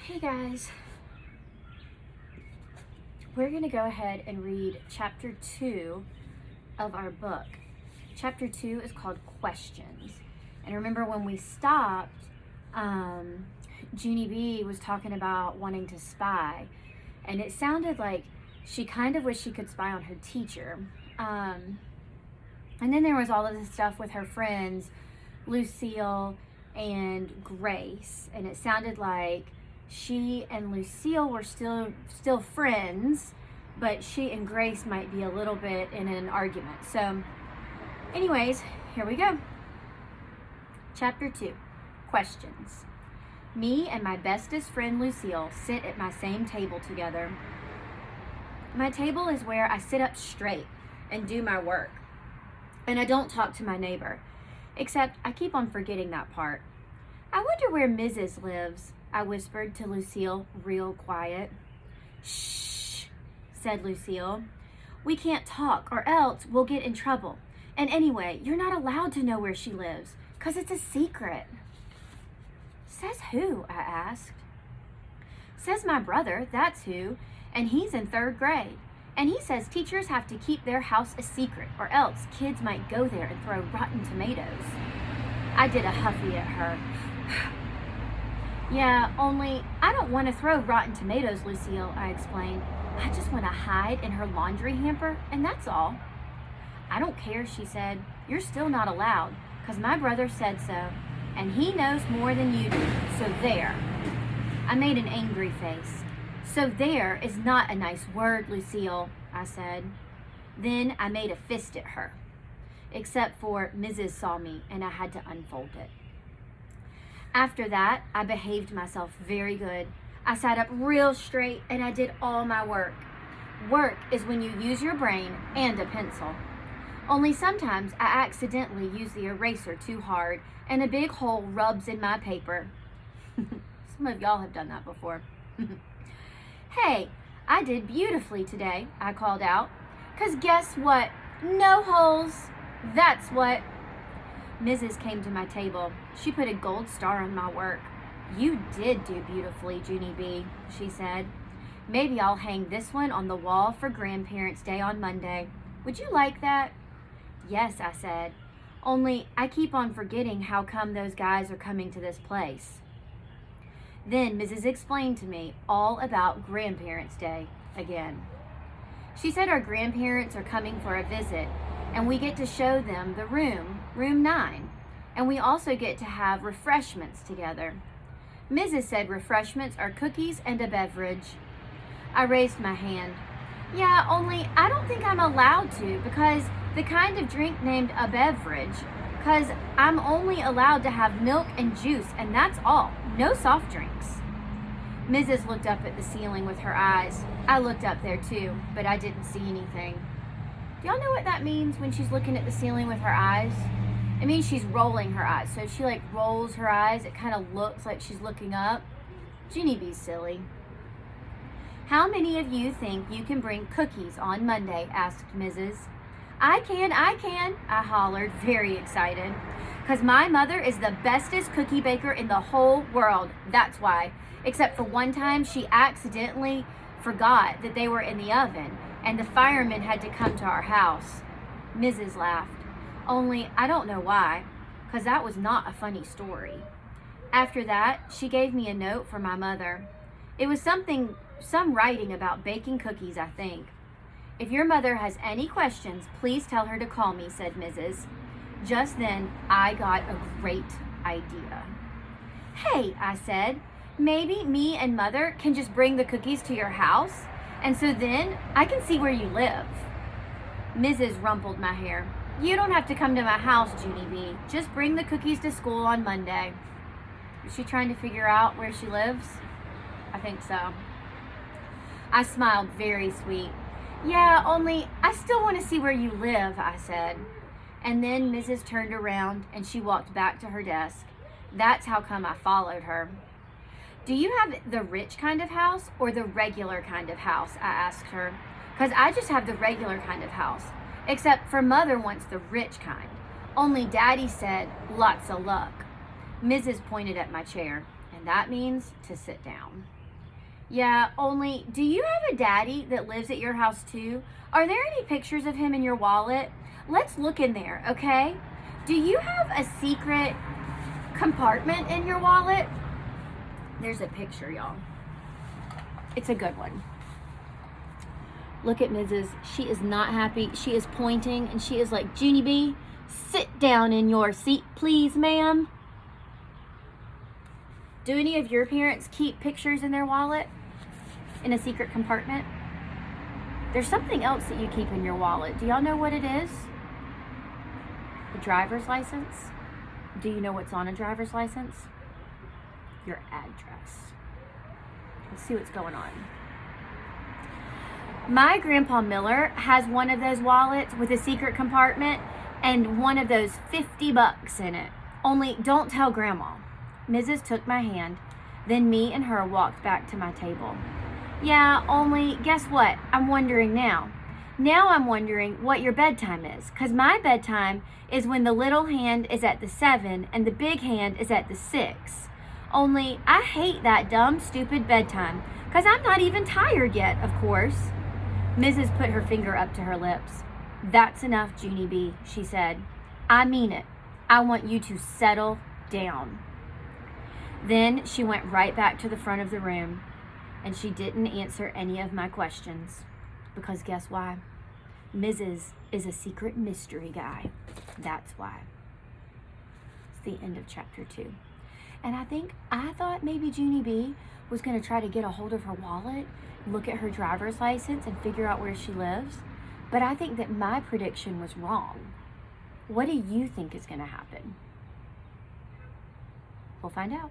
Hey guys, we're going to go ahead and read chapter 2 of our book. Chapter 2 is called Questions. And remember when we stopped, Junie B was talking about wanting to spy. And it sounded like she kind of wished she could spy on her teacher. And then there was all of this stuff with her friends, Lucille and Grace. And it sounded like she and Lucille were still friends, but she and Grace might be a little bit in an argument. So anyways, here we go. Chapter 2, Questions. Me and my bestest friend Lucille sit at my same table together. My table is where I sit up straight and do my work. And I don't talk to my neighbor, except I keep on forgetting that part. I wonder where Mrs. lives, I whispered to Lucille real quiet. Shh, said Lucille. We can't talk or else we'll get in trouble. And anyway, you're not allowed to know where she lives, 'cause it's a secret. Says who? I asked. Says my brother, that's who, and he's in 3rd grade. And he says teachers have to keep their house a secret or else kids might go there and throw rotten tomatoes. I did a huffy at her. Yeah, only I don't want to throw rotten tomatoes, Lucille, I explained. I just want to hide in her laundry hamper, and that's all. I don't care, she said. You're still not allowed, 'cause my brother said so, and he knows more than you do, so there. I made an angry face. So there is not a nice word, Lucille, I said. Then I made a fist at her, except for Mrs. saw me, and I had to unfold it. After that, I behaved myself very good. I sat up real straight and I did all my work. Work is when you use your brain and a pencil. Only sometimes I accidentally use the eraser too hard and a big hole rubs in my paper. Some of y'all have done that before. Hey, I did beautifully today, I called out. 'Cause guess what? No holes. That's what. Mrs. came to my table. She put a gold star on my work. You did do beautifully, Junie B, she said. Maybe I'll hang this one on the wall for Grandparents' Day on Monday. Would you like that? Yes, I said. Only I keep on forgetting how come those guys are coming to this place. Then Mrs. explained to me all about Grandparents' Day again. She said our grandparents are coming for a visit, and we get to show them the room 9, and we also get to have refreshments together. Mrs. said refreshments are cookies and a beverage. I raised my hand. Yeah, only I don't think I'm allowed to, because the kind of drink named a beverage, 'cause I'm only allowed to have milk and juice, and that's all, no soft drinks. Mrs. looked up at the ceiling with her eyes. I looked up there too, but I didn't see anything. Do y'all know what that means when she's looking at the ceiling with her eyes? It means she's rolling her eyes. So if she rolls her eyes, it kind of looks like she's looking up. Junie B's silly. How many of you think you can bring cookies on Monday? Asked Mrs. I can, I hollered, very excited. 'Cause my mother is the bestest cookie baker in the whole world. That's why. Except for one time she accidentally forgot that they were in the oven, and the firemen had to come to our house. Mrs. laughed. Only I don't know why, 'cause that was not a funny story. After that, she gave me a note for my mother. It was some writing about baking cookies, I think. If your mother has any questions, please tell her to call me, said Mrs. Just then, I got a great idea. Hey, I said, maybe me and Mother can just bring the cookies to your house, and so then I can see where you live. Mrs. rumpled my hair. You don't have to come to my house, Junie B. Just bring the cookies to school on Monday. Is she trying to figure out where she lives? I think so. I smiled very sweet. Yeah, only I still want to see where you live, I said. And then Mrs. turned around and she walked back to her desk. That's how come I followed her. Do you have the rich kind of house or the regular kind of house? I asked her. 'Cause I just have the regular kind of house, except for Mother wants the rich kind. Only Daddy said, lots of luck. Mrs. pointed at my chair, And that means to sit down. Yeah, only, do you have a daddy that lives at your house too? Are there any pictures of him in your wallet? Let's look in there, okay? Do you have a secret compartment in your wallet? There's a picture, y'all. It's a good one. Look at Mrs. She is not happy. She is pointing and she is like, Junie B, sit down in your seat, please, ma'am. Do any of your parents keep pictures in their wallet? In a secret compartment? There's something else that you keep in your wallet. Do y'all know what it is? A driver's license. Do you know what's on a driver's license? Your address. Let's see what's going on. My Grandpa Miller has one of those wallets with a secret compartment and one of those $50 in it. Only don't tell Grandma. Mrs. took my hand, then me and her walked back to my table. Yeah, only guess what? I'm wondering now. Now I'm wondering what your bedtime is, because my bedtime is when the little hand is at the 7 and the big hand is at the 6. Only I hate that dumb, stupid bedtime, because I'm not even tired yet, of course. Mrs. put her finger up to her lips. That's enough, Junie B, she said. I mean it. I want you to settle down. Then she went right back to the front of the room, and she didn't answer any of my questions. Because guess why? Mrs. is a secret mystery guy. That's why. It's the end of chapter 2. And I thought maybe Junie B was going to try to get a hold of her wallet, look at her driver's license, and figure out where she lives. But I think that my prediction was wrong. What do you think is going to happen? We'll find out.